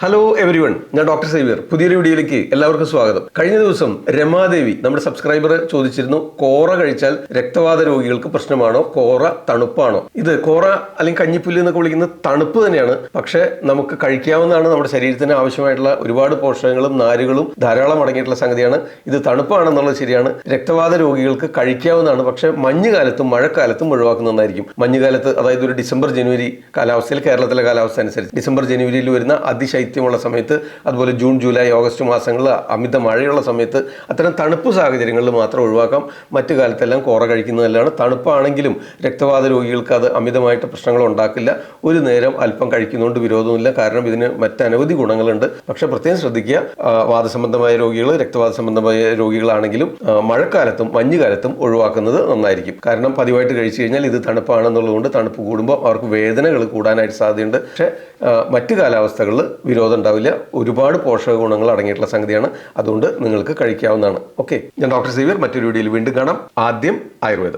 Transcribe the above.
Hello everyone, ഞാൻ doctor Xavier. പുതിയൊരു വീഡിയോയിലേക്ക് എല്ലാവർക്കും സ്വാഗതം. കഴിഞ്ഞ ദിവസം രമാദേവി നമ്മുടെ സബ്സ്ക്രൈബർ ചോദിച്ചിരുന്നു, കോറ കഴിച്ചാൽ രക്തവാത രോഗികൾക്ക് പ്രശ്നമാണോ, കോറ തണുപ്പാണോ? ഇത് കോറ അല്ലെങ്കിൽ കഞ്ഞിപ്പുല്ല് എന്നൊക്കെ വിളിക്കുന്ന തണുപ്പ് തന്നെയാണ്. പക്ഷേ നമുക്ക് കഴിക്കാവുന്നതാണ്. നമ്മുടെ ശരീരത്തിന് ആവശ്യമായിട്ടുള്ള ഒരുപാട് പോഷകങ്ങളും നാരുകളും ധാരാളം അടങ്ങിയിട്ടുള്ള സംഗതിയാണ്. ഇത് തണുപ്പാണെന്നുള്ളത് ശരിയാണ്. രക്തവാത രോഗികൾക്ക് കഴിക്കാവുന്നതാണ്. പക്ഷേ മഞ്ഞുകാലത്തും മഴക്കാലത്തും ഒഴിവാക്കുന്നതായിരിക്കും. മഞ്ഞുകാലത്ത്, അതായത് ഒരു ഡിസംബർ ജനുവരി കാലാവസ്ഥയിൽ, കേരളത്തിലെ കാലാവസ്ഥ അനുസരിച്ച് ഡിസംബർ ജനുവരിയിൽ വരുന്ന അതിശൈത്യമുള്ള സമയത്ത്, അതുപോലെ ജൂൺ ജൂലൈ ഓഗസ്റ്റ് മാസങ്ങളിൽ അമിത മഴയുള്ള സമയത്ത്, അത്തരം തണുപ്പ് സാഹചര്യങ്ങളിൽ മാത്രം ഒഴിവാക്കാം. മറ്റു കാലത്തെല്ലാം കോറ കഴിക്കുന്നതല്ലാണ്. തണുപ്പാണെങ്കിലും രക്തവാത രോഗികൾക്ക് അത് അമിതമായിട്ട് പ്രശ്നങ്ങൾ ഉണ്ടാക്കില്ല. ഒരു നേരം അല്പം കഴിക്കുന്നതുകൊണ്ട് വിരോധമില്ല. കാരണം ഇതിന് മറ്റനവധി ഗുണങ്ങളുണ്ട്. പക്ഷെ പ്രത്യേകം ശ്രദ്ധിക്കുക, വാദസംബന്ധമായ രോഗികൾ, രക്തവാത സംബന്ധമായ രോഗികളാണെങ്കിലും മഴക്കാലത്തും മഞ്ഞുകാലത്തും ഒഴിവാക്കുന്നത് നന്നായിരിക്കും. കാരണം പതിവായിട്ട് കഴിച്ചു കഴിഞ്ഞാൽ ഇത് തണുപ്പാണെന്നുള്ളതുകൊണ്ട് തണുപ്പ് കൂടുമ്പോൾ അവർക്ക് വേദനകൾ കൂടാനായിട്ട് സാധ്യതയുണ്ട്. പക്ഷേ മറ്റു കാലാവസ്ഥകളിൽ വിരോധം ഉണ്ടാവില്ല. ഒരുപാട് പോഷക ഗുണങ്ങൾ അടങ്ങിയിട്ടുള്ള സംഗതിയാണ്. അതുകൊണ്ട് നിങ്ങൾക്ക് കഴിക്കാവുന്നതാണ്. ഓക്കെ, ഞാൻ ഡോക്ടർ സേവിയർ. മറ്റൊരു വീഡിയോയിൽ വീണ്ടും കാണാം. ആദ്യം ആയുർവേദം.